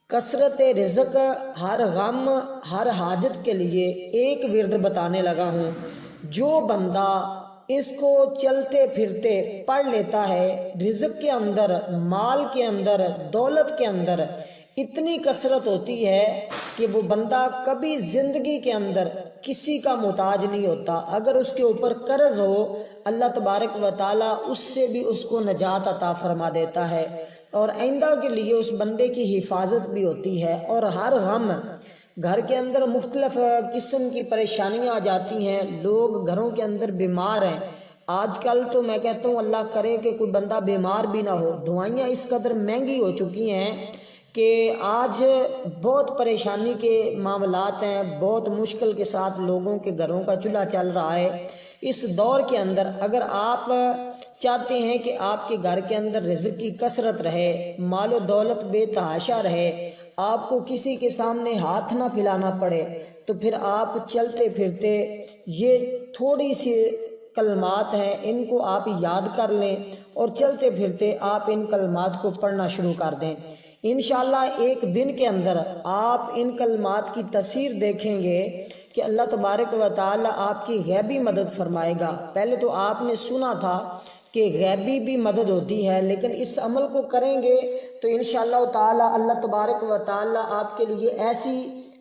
کثرت رزق ہر غم ہر حاجت کے لیے ایک ورد بتانے لگا ہوں۔ جو بندہ اس کو چلتے پھرتے پڑھ لیتا ہے، رزق کے اندر، مال کے اندر، دولت کے اندر اتنی کثرت ہوتی ہے کہ وہ بندہ کبھی زندگی کے اندر کسی کا محتاج نہیں ہوتا۔ اگر اس کے اوپر قرض ہو، اللہ تبارک و تعالیٰ اس سے بھی اس کو نجات عطا فرما دیتا ہے، اور آئندہ کے لیے اس بندے کی حفاظت بھی ہوتی ہے۔ اور ہر غم، گھر کے اندر مختلف قسم کی پریشانیاں آ جاتی ہیں، لوگ گھروں کے اندر بیمار ہیں۔ آج کل تو میں کہتا ہوں اللہ کرے کہ کوئی بندہ بیمار بھی نہ ہو، دوائیاں اس قدر مہنگی ہو چکی ہیں کہ آج بہت پریشانی کے معاملات ہیں، بہت مشکل کے ساتھ لوگوں کے گھروں کا چولہا چل رہا ہے۔ اس دور کے اندر اگر آپ چاہتے ہیں کہ آپ کے گھر کے اندر رزق کی کثرت رہے، مال و دولت بے تحاشا رہے، آپ کو کسی کے سامنے ہاتھ نہ پھیلانا پڑے، تو پھر آپ چلتے پھرتے یہ تھوڑی سی کلمات ہیں، ان کو آپ یاد کر لیں اور چلتے پھرتے آپ ان کلمات کو پڑھنا شروع کر دیں۔ انشاءاللہ ایک دن کے اندر آپ ان کلمات کی تاثیر دیکھیں گے کہ اللہ تبارک و تعالی آپ کی غیبی مدد فرمائے گا۔ پہلے تو آپ نے سنا تھا کہ غیبی بھی مدد ہوتی ہے، لیکن اس عمل کو کریں گے تو انشاءاللہ تعالی اللہ تبارک و تعالی آپ کے لیے ایسی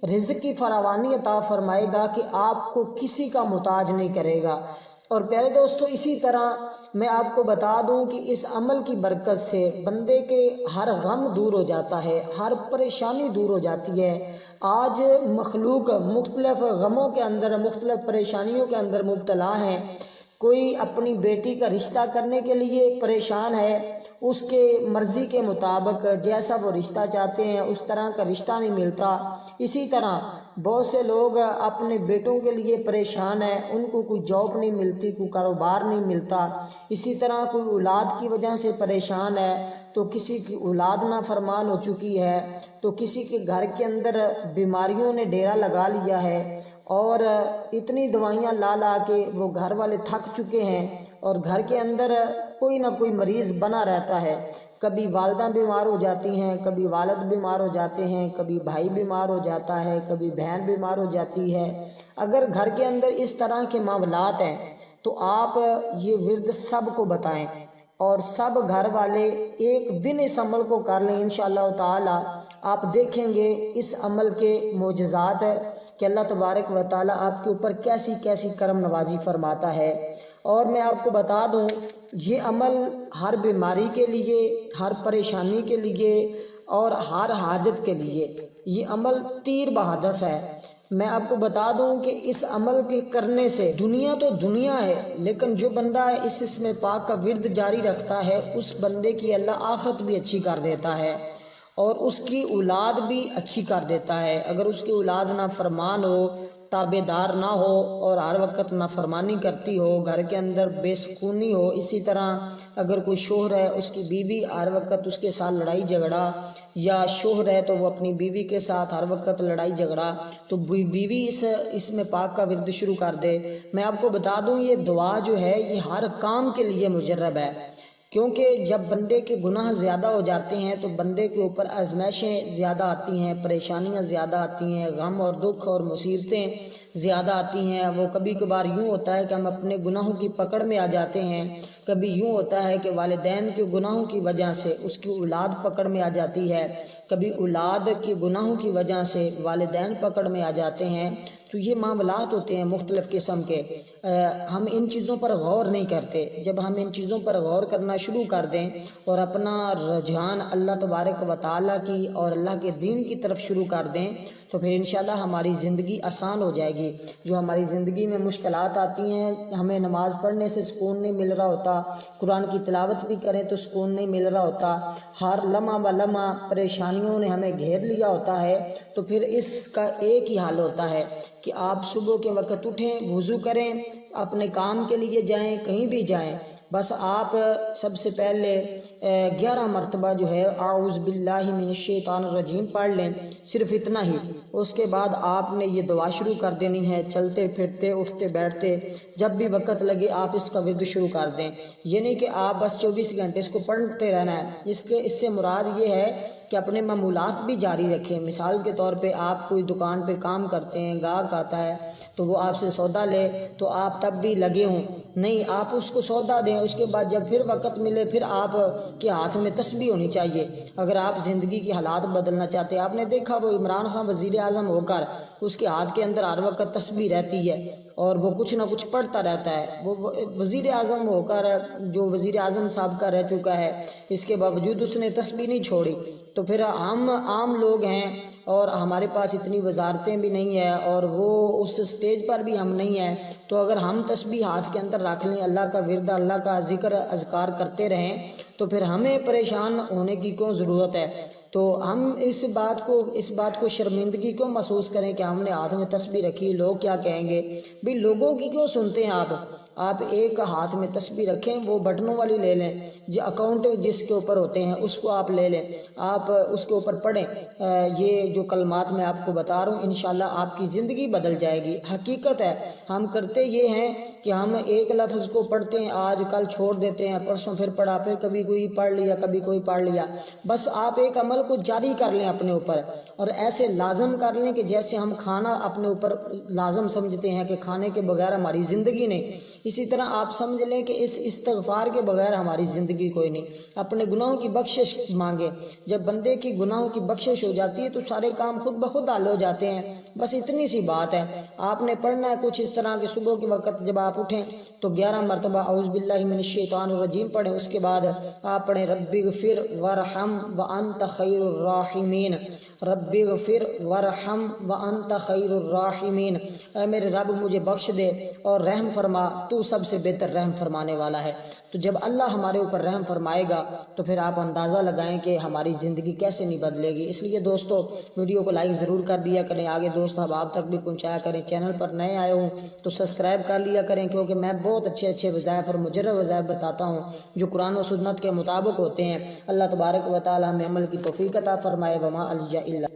رزق کی فراوانی عطا فرمائے گا کہ آپ کو کسی کا محتاج نہیں کرے گا۔ اور پیارے دوستو، اسی طرح میں آپ کو بتا دوں کہ اس عمل کی برکت سے بندے کے ہر غم دور ہو جاتا ہے، ہر پریشانی دور ہو جاتی ہے۔ آج مخلوق مختلف غموں کے اندر، مختلف پریشانیوں کے اندر مبتلا ہیں۔ کوئی اپنی بیٹی کا رشتہ کرنے کے لیے پریشان ہے، اس کے مرضی کے مطابق جیسا وہ رشتہ چاہتے ہیں اس طرح کا رشتہ نہیں ملتا۔ اسی طرح بہت سے لوگ اپنے بیٹوں کے لیے پریشان ہیں، ان کو کوئی جاب نہیں ملتی، کوئی کاروبار نہیں ملتا۔ اسی طرح کوئی اولاد کی وجہ سے پریشان ہے، تو کسی کی اولاد نافرمان ہو چکی ہے، تو کسی کے گھر کے اندر بیماریوں نے ڈیرا لگا لیا ہے، اور اتنی دوائیاں لا لا کے وہ گھر والے تھک چکے ہیں، اور گھر کے اندر کوئی نہ کوئی مریض بنا رہتا ہے۔ کبھی والدہ بیمار ہو جاتی ہیں، کبھی والد بیمار ہو جاتے ہیں، کبھی بھائی بیمار ہو جاتا ہے، کبھی بہن بیمار ہو جاتی ہے۔ اگر گھر کے اندر اس طرح کے معاملات ہیں تو آپ یہ ورد سب کو بتائیں، اور سب گھر والے ایک دن اس عمل کو کر لیں۔ انشاءاللہ تعالی آپ دیکھیں گے اس عمل کے معجزات کہ اللہ تبارک و تعالی آپ کے اوپر کیسی کیسی کرم نوازی فرماتا ہے۔ اور میں آپ کو بتا دوں، یہ عمل ہر بیماری کے لیے، ہر پریشانی کے لیے اور ہر حاجت کے لیے یہ عمل تیر بہدف ہے۔ میں آپ کو بتا دوں کہ اس عمل کے کرنے سے دنیا تو دنیا ہے، لیکن جو بندہ اس اسم پاک کا ورد جاری رکھتا ہے اس بندے کی اللہ آخرت بھی اچھی کر دیتا ہے، اور اس کی اولاد بھی اچھی کر دیتا ہے۔ اگر اس کی اولاد نافرمان ہو، تابع دار نہ ہو، اور ہر وقت نافرمانی کرتی ہو، گھر کے اندر بے سکونی ہو، اسی طرح اگر کوئی شوہر ہے اس کی بیوی ہر وقت اس کے ساتھ لڑائی جھگڑا، یا شوہر ہے تو وہ اپنی بیوی کے ساتھ ہر وقت لڑائی جھگڑا، تو بیوی اس میں پاک کا ورد شروع کر دے۔ میں آپ کو بتا دوں یہ دعا جو ہے یہ ہر کام کے لیے مجرب ہے، کیونکہ جب بندے کے گناہ زیادہ ہو جاتے ہیں تو بندے کے اوپر آزمائشیں زیادہ آتی ہیں، پریشانیاں زیادہ آتی ہیں، غم اور دکھ اور مصیبتیں زیادہ آتی ہیں۔ وہ کبھی کبھار یوں ہوتا ہے کہ ہم اپنے گناہوں کی پکڑ میں آ جاتے ہیں، کبھی یوں ہوتا ہے کہ والدین کے گناہوں کی وجہ سے اس کی اولاد پکڑ میں آ جاتی ہے، کبھی اولاد کے گناہوں کی وجہ سے والدین پکڑ میں آ جاتے ہیں۔ تو یہ معاملات ہوتے ہیں مختلف قسم کے، ہم ان چیزوں پر غور نہیں کرتے۔ جب ہم ان چیزوں پر غور کرنا شروع کر دیں اور اپنا رجحان اللہ تبارک و تعالیٰ کی اور اللہ کے دین کی طرف شروع کر دیں تو پھر انشاءاللہ ہماری زندگی آسان ہو جائے گی۔ جو ہماری زندگی میں مشکلات آتی ہیں، ہمیں نماز پڑھنے سے سکون نہیں مل رہا ہوتا، قرآن کی تلاوت بھی کریں تو سکون نہیں مل رہا ہوتا، ہر لمحہ ب لمحہ پریشانیوں نے ہمیں گھیر لیا ہوتا ہے، تو پھر اس کا ایک ہی حل ہوتا ہے کہ آپ صبح کے وقت اٹھیں، وضو کریں، اپنے کام کے لیے جائیں، کہیں بھی جائیں، بس آپ سب سے پہلے 11 مرتبہ جو ہے اعوذ باللہ من الشیطان الرجیم پڑھ لیں، صرف اتنا ہی۔ اس کے بعد آپ نے یہ دعا شروع کر دینی ہے، چلتے پھرتے اٹھتے بیٹھتے جب بھی وقت لگے آپ اس کا ورد شروع کر دیں۔ یہ نہیں کہ آپ بس 24 گھنٹے اس کو پڑھتے رہنا ہے، اس سے مراد یہ ہے کہ اپنے معمولات بھی جاری رکھیں۔ مثال کے طور پہ آپ کوئی دکان پہ کام کرتے ہیں، گاہک آتا ہے تو وہ آپ سے سودا لے تو آپ تب بھی لگے ہوں، نہیں، آپ اس کو سودا دیں، اس کے بعد جب پھر وقت ملے پھر آپ کے ہاتھ میں تسبیح ہونی چاہیے۔ اگر آپ زندگی کی حالات بدلنا چاہتے ہیں، آپ نے دیکھا وہ عمران خان وزیر اعظم ہو کر اس کے ہاتھ کے اندر ہر وقت تسبیح رہتی ہے اور وہ کچھ نہ کچھ پڑھتا رہتا ہے۔ وہ وزیر اعظم ہو کر جو وزیر اعظم صاحب کا رہ چکا ہے، اس کے باوجود اس نے تسبیح نہیں چھوڑی۔ تو پھر ہم عام لوگ ہیں اور ہمارے پاس اتنی وزارتیں بھی نہیں ہیں اور وہ اس سٹیج پر بھی ہم نہیں ہیں، تو اگر ہم تسبیح ہاتھ کے اندر رکھ لیں، اللہ کا ورد، اللہ کا ذکر اذکار کرتے رہیں، تو پھر ہمیں پریشان ہونے کی کیوں ضرورت ہے؟ تو ہم اس بات کو شرمندگی کیوں محسوس کریں کہ ہم نے ہاتھ میں تسبیح رکھی، لوگ کیا کہیں گے؟ بھی لوگوں کی کیوں سنتے ہیں آپ ایک ہاتھ میں تسبیح رکھیں، وہ بٹنوں والی لے لیں، جو اکاؤنٹ جس کے اوپر ہوتے ہیں اس کو آپ لے لیں، آپ اس کے اوپر پڑھیں یہ جو کلمات میں آپ کو بتا رہا ہوں، انشاءاللہ آپ کی زندگی بدل جائے گی۔ حقیقت ہے، ہم کرتے یہ ہیں کہ ہم ایک لفظ کو پڑھتے ہیں، آج کل چھوڑ دیتے ہیں، پرسوں پھر پڑھا، پھر کبھی کوئی پڑھ لیا، کبھی کوئی پڑھ لیا۔ بس آپ ایک عمل کو جاری کر لیں اپنے اوپر اور ایسے لازم کر لیں کہ جیسے ہم کھانا اپنے اوپر لازم سمجھتے ہیں کہ کھانے کے بغیر ہماری زندگی نہیں، اسی طرح آپ سمجھ لیں کہ اس استغفار کے بغیر ہماری زندگی کوئی نہیں۔ اپنے گناہوں کی بخشش مانگیں، جب بندے کی گناہوں کی بخشش ہو جاتی ہے تو سارے کام خود بخود حل ہو جاتے ہیں۔ بس اتنی سی بات ہے، آپ نے پڑھنا ہے کچھ اس طرح کہ صبح کے وقت جب آپ اٹھیں تو 11 مرتبہ اعوذ باللہ من الشیطان الرجیم پڑھیں، اس کے بعد آپ پڑھیں رب اغفر وارحم وانت خیر الراحمین، رب اغفر وارحم وانت خیر الراحمین، اے میرے رب مجھے بخش دے اور رحم فرما، تو سب سے بہتر رحم فرمانے والا ہے۔ تو جب اللہ ہمارے اوپر رحم فرمائے گا تو پھر آپ اندازہ لگائیں کہ ہماری زندگی کیسے نہیں بدلے گی۔ اس لیے دوستو ویڈیو کو لائک ضرور کر دیا کریں، آگے دوست احباب تک بھی پہنچایا کریں۔ چینل پر نئے آئے ہوں تو سبسکرائب کر لیا کریں، کیونکہ میں بہت اچھے وظائف اور مجرب وظائف بتاتا ہوں جو قرآن و سنت کے مطابق ہوتے ہیں۔ اللہ تبارک و تعالی ہمیں عمل کی توفیق عطا فرمائے۔ وما علی الا